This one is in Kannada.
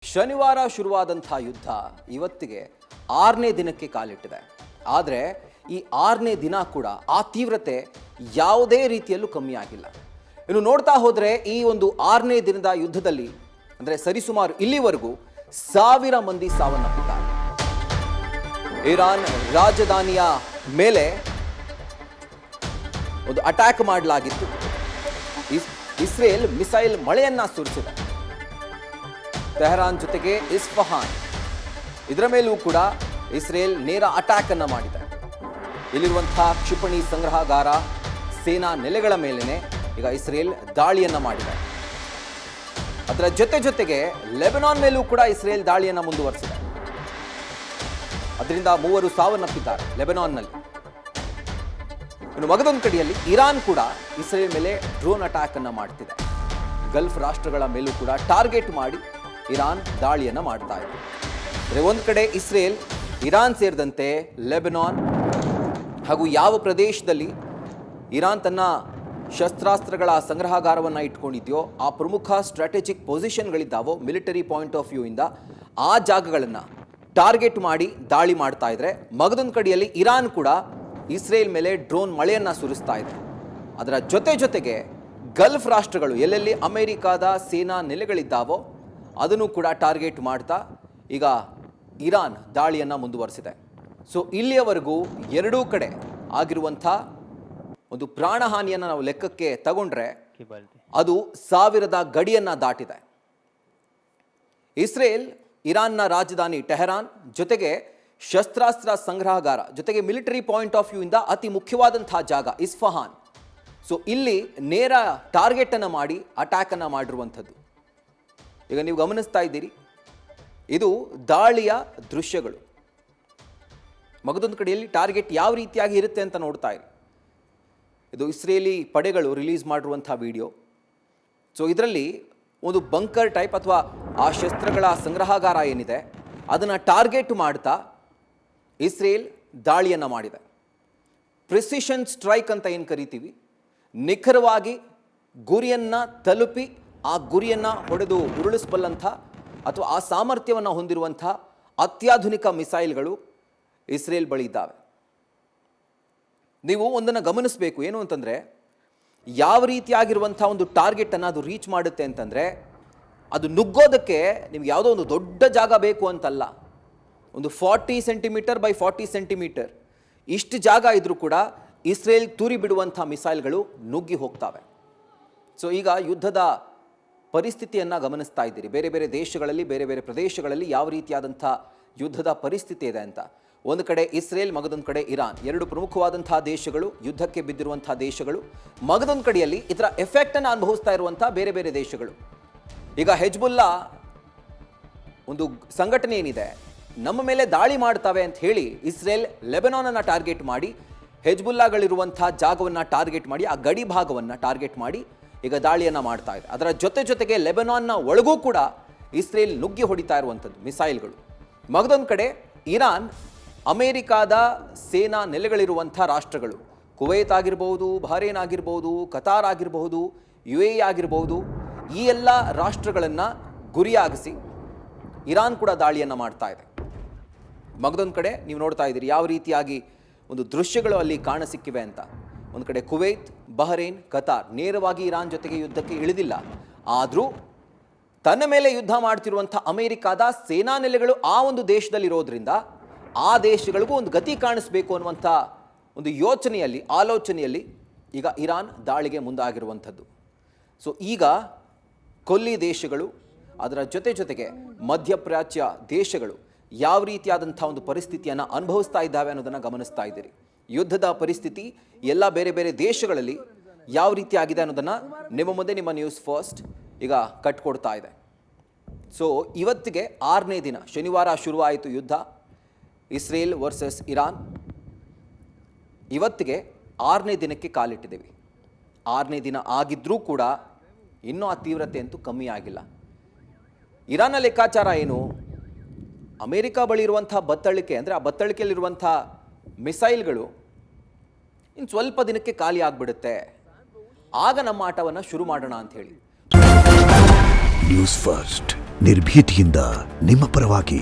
ಶನಿವಾರ ಶುರುವಾದಂಥ ಯುದ್ಧ ಇವತ್ತಿಗೆ 6ನೇ ದಿನಕ್ಕೆ ಕಾಲಿಟ್ಟಿದೆ. ಆದರೆ ಈ 6ನೇ ದಿನ ಕೂಡ ಆ ತೀವ್ರತೆ ಯಾವುದೇ ರೀತಿಯಲ್ಲೂ ಕಮ್ಮಿ ಆಗಿಲ್ಲ. ಇನ್ನು ನೋಡ್ತಾ ಹೋದರೆ ಈ ಒಂದು 6ನೇ ದಿನದ ಯುದ್ಧದಲ್ಲಿ ಅಂದರೆ ಸರಿಸುಮಾರು ಇಲ್ಲಿವರೆಗೂ 1000 ಮಂದಿ ಸಾವನ್ನಪ್ಪಿದ್ದಾರೆ. ಇರಾನ್ ರಾಜಧಾನಿಯ ಮೇಲೆ ಒಂದು ಅಟ್ಯಾಕ್ ಮಾಡಲಾಗಿತ್ತು. ಇಸ್ರೇಲ್ ಮಿಸೈಲ್ ಮಳೆಯನ್ನ ಸುರಿಸಿದೆ. ತೆಹರಾನ್ ಜೊತೆಗೆ ಇಸ್ಫಹಾನ್ ಇದರ ಮೇಲೂ ಕೂಡ ಇಸ್ರೇಲ್ ನೇರ ಅಟ್ಯಾಕ್ ಅನ್ನು ಮಾಡಿದೆ. ಇಲ್ಲಿರುವಂತಹ ಕ್ಷಿಪಣಿ ಸಂಗ್ರಹಗಾರ ಸೇನಾ ನೆಲೆಗಳ ಮೇಲೇನೆ ಈಗ ಇಸ್ರೇಲ್ ದಾಳಿಯನ್ನ ಮಾಡಿದೆ. ಅದರ ಜೊತೆಗೆ ಲೆಬನಾನ್ ಮೇಲೂ ಕೂಡ ಇಸ್ರೇಲ್ ದಾಳಿಯನ್ನ ಮುಂದುವರಿಸಿದೆ. ಅದರಿಂದ 3 ಸಾವನ್ನಪ್ಪಿದ್ದಾರೆ ಲೆಬನಾನ್ನಲ್ಲಿ. ಇನ್ನು ಮಗದೊಂದು ಕಡೆಯಲ್ಲಿ ಇರಾನ್ ಕೂಡ ಇಸ್ರೇಲ್ ಮೇಲೆ ಡ್ರೋನ್ ಅಟ್ಯಾಕ್ ಅನ್ನ ಮಾಡ್ತಿದೆ. ಗಲ್ಫ್ ರಾಷ್ಟ್ರಗಳ ಮೇಲೂ ಕೂಡ ಟಾರ್ಗೆಟ್ ಮಾಡಿ ಇರಾನ್ ದಾಳಿಯನ್ನು ಮಾಡ್ತಾ ಇದೆ. ಅಂದರೆ ಒಂದು ಕಡೆ ಇಸ್ರೇಲ್ ಇರಾನ್ ಸೇರಿದಂತೆ ಲೆಬನಾನ್ ಹಾಗೂ ಯಾವ ಪ್ರದೇಶದಲ್ಲಿ ಇರಾನ್ ತನ್ನ ಶಸ್ತ್ರಾಸ್ತ್ರಗಳ ಸಂಗ್ರಹಗಾರವನ್ನು ಇಟ್ಕೊಂಡಿದೆಯೋ ಆ ಪ್ರಮುಖ ಸ್ಟ್ರಾಟಜಿಕ್ ಪೊಸಿಷನ್ಗಳಿದ್ದಾವೋ ಮಿಲಿಟರಿ ಪಾಯಿಂಟ್ ಆಫ್ ವ್ಯೂ ಇಂದ ಆ ಜಾಗಗಳನ್ನು ಟಾರ್ಗೆಟ್ ಮಾಡಿ ದಾಳಿ ಮಾಡ್ತಾ ಇದ್ರೆ, ಮಗದೊಂದು ಕಡೆಯಲ್ಲಿ ಇರಾನ್ ಕೂಡ ಇಸ್ರೇಲ್ ಮೇಲೆ ಡ್ರೋನ್ ಮಳೆಯನ್ನು ಸುರಿಸ್ತಾ ಇದೆ. ಅದರ ಜೊತೆಗೆ ಗಲ್ಫ್ ರಾಷ್ಟ್ರಗಳು ಎಲ್ಲೆಲ್ಲಿ ಅಮೆರಿಕಾದ ಸೇನಾ ನೆಲೆಗಳಿದ್ದಾವೋ ಅದನ್ನು ಕೂಡ ಟಾರ್ಗೆಟ್ ಮಾಡ್ತಾ ಈಗ ಇರಾನ್ ದಾಳಿಯನ್ನು ಮುಂದುವರಿಸಿದೆ. ಸೊ ಇಲ್ಲಿಯವರೆಗೂ ಎರಡೂ ಕಡೆ ಆಗಿರುವಂಥ ಒಂದು ಪ್ರಾಣಹಾನಿಯನ್ನು ನಾವು ಲೆಕ್ಕಕ್ಕೆ ತಗೊಂಡ್ರೆ ಅದು 1000ದ ಗಡಿಯನ್ನು ದಾಟಿದೆ. ಇಸ್ರೇಲ್ ಇರಾನ್ನ ರಾಜಧಾನಿ ಟೆಹರಾನ್ ಜೊತೆಗೆ ಶಸ್ತ್ರಾಸ್ತ್ರ ಸಂಗ್ರಹಗಾರ ಜೊತೆಗೆ ಮಿಲಿಟರಿ ಪಾಯಿಂಟ್ ಆಫ್ ವ್ಯೂ ಇಂದ ಅತಿ ಮುಖ್ಯವಾದಂತಹ ಜಾಗ ಇಸ್ಫಹಾನ್. ಸೊ ಇಲ್ಲಿ ನೇರ ಟಾರ್ಗೆಟ್ ಅನ್ನು ಮಾಡಿ ಅಟ್ಯಾಕ್ ಅನ್ನು ಮಾಡಿರುವಂಥದ್ದು ಈಗ ನೀವು ಗಮನಿಸ್ತಾ ಇದ್ದೀರಿ. ಇದು ದಾಳಿಯ ದೃಶ್ಯಗಳು. ಮಗದೊಂದು ಕಡೆಯಲ್ಲಿ ಟಾರ್ಗೆಟ್ ಯಾವ ರೀತಿಯಾಗಿ ಇರುತ್ತೆ ಅಂತ ನೋಡ್ತಾ ಇರಿ. ಇದು ಇಸ್ರೇಲಿ ಪಡೆಗಳು ರಿಲೀಸ್ ಮಾಡಿರುವಂಥ ವಿಡಿಯೋ. ಸೊ ಇದರಲ್ಲಿ ಒಂದು ಬಂಕರ್ ಟೈಪ್ ಅಥವಾ ಆ ಶಸ್ತ್ರಗಳ ಸಂಗ್ರಹಗಾರ ಏನಿದೆ ಅದನ್ನು ಟಾರ್ಗೆಟ್ ಮಾಡ್ತಾ ಇಸ್ರೇಲ್ ದಾಳಿಯನ್ನು ಮಾಡಿದೆ. ಪ್ರಿಸಿಷನ್ ಸ್ಟ್ರೈಕ್ ಅಂತ ಏನು ಕರಿತೀವಿ, ನಿಖರವಾಗಿ ಗುರಿಯನ್ನು ತಲುಪಿ ಆ ಗುರಿಯನ್ನು ಹೊಡೆದು ಉರುಳಿಸಬಲ್ಲಂಥ ಅಥವಾ ಆ ಸಾಮರ್ಥ್ಯವನ್ನು ಹೊಂದಿರುವಂಥ ಅತ್ಯಾಧುನಿಕ ಮಿಸೈಲ್ಗಳು ಇಸ್ರೇಲ್ ಬಳಿ ಇದ್ದಾವೆ. ನೀವು ಒಂದನ್ನು ಗಮನಿಸಬೇಕು, ಏನು ಅಂತಂದರೆ ಯಾವ ರೀತಿಯಾಗಿರುವಂಥ ಒಂದು ಟಾರ್ಗೆಟನ್ನು ಅದು ರೀಚ್ ಮಾಡುತ್ತೆ ಅಂತಂದರೆ ಅದು ನುಗ್ಗೋದಕ್ಕೆ ನಿಮ್ಗೆ ಯಾವುದೋ ಒಂದು ದೊಡ್ಡ ಜಾಗ ಬೇಕು ಅಂತಲ್ಲ. ಒಂದು 40 ಸೆಂಟಿಮೀಟರ್ ಬೈ 40 ಸೆಂಟಿಮೀಟರ್ ಇಷ್ಟು ಜಾಗ ಇದ್ರೂ ಕೂಡ ಇಸ್ರೇಲ್ ತೂರಿ ಬಿಡುವಂಥ ಮಿಸೈಲ್ಗಳು ನುಗ್ಗಿ ಹೋಗ್ತವೆ. ಸೊ ಈಗ ಯುದ್ಧದ ಪರಿಸ್ಥಿತಿಯನ್ನು ಗಮನಿಸ್ತಾ ಇದ್ದೀರಿ. ಬೇರೆ ಬೇರೆ ದೇಶಗಳಲ್ಲಿ ಬೇರೆ ಬೇರೆ ಪ್ರದೇಶಗಳಲ್ಲಿ ಯಾವ ರೀತಿಯಾದಂಥ ಯುದ್ಧದ ಪರಿಸ್ಥಿತಿ ಇದೆ ಅಂತ. ಒಂದು ಕಡೆ ಇಸ್ರೇಲ್, ಮಗದೊಂದು ಕಡೆ ಇರಾನ್, ಎರಡು ಪ್ರಮುಖವಾದಂತಹ ದೇಶಗಳು, ಯುದ್ಧಕ್ಕೆ ಬಿದ್ದಿರುವಂಥ ದೇಶಗಳು. ಮಗದೊಂದು ಕಡೆಯಲ್ಲಿ ಇದರ ಎಫೆಕ್ಟನ್ನು ಅನುಭವಿಸ್ತಾ ಇರುವಂಥ ಬೇರೆ ಬೇರೆ ದೇಶಗಳು. ಈಗ ಹೆಜ್ಬುಲ್ಲಾ ಒಂದು ಸಂಘಟನೆ ಏನಿದೆ, ನಮ್ಮ ಮೇಲೆ ದಾಳಿ ಮಾಡ್ತವೆ ಅಂತ ಹೇಳಿ ಇಸ್ರೇಲ್ ಲೆಬನಾನನ್ನು ಟಾರ್ಗೆಟ್ ಮಾಡಿ, ಹೆಜ್ಬುಲ್ಲಾಗಳಿರುವಂಥ ಜಾಗವನ್ನು ಟಾರ್ಗೆಟ್ ಮಾಡಿ, ಆ ಗಡಿ ಭಾಗವನ್ನು ಟಾರ್ಗೆಟ್ ಮಾಡಿ ಈಗ ದಾಳಿಯನ್ನು ಮಾಡ್ತಾ ಇದೆ. ಅದರ ಜೊತೆಗೆ ಲೆಬನಾನ್ನ ಒಳಗೂ ಕೂಡ ಇಸ್ರೇಲ್ ನುಗ್ಗಿ ಹೊಡಿತಾ ಇರುವಂಥದ್ದು ಮಿಸೈಲ್ಗಳು. ಮಗದೊಂದು ಕಡೆ ಇರಾನ್ ಅಮೇರಿಕಾದ ಸೇನಾ ನೆಲೆಗಳಿರುವಂಥ ರಾಷ್ಟ್ರಗಳು, ಕುವೈತ್ ಆಗಿರ್ಬೋದು, ಬಹರೇನ್ ಆಗಿರ್ಬೋದು, ಕತಾರ್ ಆಗಿರಬಹುದು, UAE ಆಗಿರ್ಬೋದು, ಈ ಎಲ್ಲ ರಾಷ್ಟ್ರಗಳನ್ನು ಗುರಿಯಾಗಿಸಿ ಇರಾನ್ ಕೂಡ ದಾಳಿಯನ್ನು ಮಾಡ್ತಾ ಇದೆ. ಮಗದೊಂದು ಕಡೆ ನೀವು ನೋಡ್ತಾ ಇದ್ದೀರಿ ಯಾವ ರೀತಿಯಾಗಿ ಒಂದು ದೃಶ್ಯಗಳು ಅಲ್ಲಿ ಕಾಣಸಿಕ್ಕಿವೆ ಅಂತ. ಒಂದು ಕಡೆ ಕುವೈತ್, ಬಹರೇನ್, ಕತಾರ್ ನೇರವಾಗಿ ಇರಾನ್ ಜೊತೆಗೆ ಯುದ್ಧಕ್ಕೆ ಇಳಿದಿಲ್ಲ. ಆದರೂ ತನ್ನ ಮೇಲೆ ಯುದ್ಧ ಮಾಡ್ತಿರುವಂಥ ಅಮೆರಿಕಾದ ಸೇನಾ ನೆಲೆಗಳು ಆ ಒಂದು ದೇಶದಲ್ಲಿರೋದ್ರಿಂದ ಆ ದೇಶಗಳಿಗೂ ಒಂದು ಗತಿ ಕಾಣಿಸ್ಬೇಕು ಅನ್ನುವಂಥ ಒಂದು ಆಲೋಚನೆಯಲ್ಲಿ ಈಗ ಇರಾನ್ ದಾಳಿಗೆ ಮುಂದಾಗಿರುವಂಥದ್ದು. ಸೊ ಈಗ ಕೊಲ್ಲಿ ದೇಶಗಳು, ಅದರ ಜೊತೆಗೆ ಮಧ್ಯಪ್ರಾಚ್ಯ ದೇಶಗಳು ಯಾವ ರೀತಿಯಾದಂಥ ಒಂದು ಪರಿಸ್ಥಿತಿಯನ್ನು ಅನುಭವಿಸ್ತಾ ಇದ್ದಾವೆ ಅನ್ನೋದನ್ನು ಗಮನಿಸ್ತಾ ಇದ್ದೀರಿ. ಯುದ್ಧದ ಪರಿಸ್ಥಿತಿ ಎಲ್ಲ ಬೇರೆ ಬೇರೆ ದೇಶಗಳಲ್ಲಿ ಯಾವ ರೀತಿ ಆಗಿದೆ ಅನ್ನೋದನ್ನು ನಿಮ್ಮ ಮುಂದೆ ನಿಮ್ಮ ನ್ಯೂಸ್ ಫಸ್ಟ್ ಈಗ ಕಟ್ಕೊಡ್ತಾ ಇದೆ. ಸೊ ಇವತ್ತಿಗೆ 6ನೇ ದಿನ, ಶನಿವಾರ ಶುರುವಾಯಿತು ಯುದ್ಧ, ಇಸ್ರೇಲ್ ವರ್ಸಸ್ ಇರಾನ್. ಇವತ್ತಿಗೆ 6ನೇ ದಿನಕ್ಕೆ ಕಾಲಿಟ್ಟಿದ್ದೀವಿ. 6ನೇ ದಿನ ಆಗಿದ್ರೂ ಕೂಡ ಇನ್ನೂ ಆ ತೀವ್ರತೆ ಅಂತೂ ಕಮ್ಮಿ ಆಗಿಲ್ಲ. ಇರಾನ್ನ ಲೆಕ್ಕಾಚಾರ ಏನು, ಅಮೇರಿಕಾ ಬಳಿ ಇರುವಂಥ ಬತ್ತಳಿಕೆ ಅಂದರೆ ಆ ಬತ್ತಳಿಕೆಯಲ್ಲಿರುವಂಥ ಮಿಸೈಲ್ಗಳು ಇನ್ನು ಸ್ವಲ್ಪ ದಿನಕ್ಕೆ ಖಾಲಿ ಆಗಿಬಿಡುತ್ತೆ, ಆಗ ನಮ್ಮ ಆಟವನ್ನು ಶುರು ಮಾಡೋಣ ಅಂಥೇಳಿ. ನ್ಯೂಸ್ ಫಸ್ಟ್ ನಿರ್ಭೀತಿಯಿಂದ ನಿಮ್ಮ ಪರವಾಗಿ.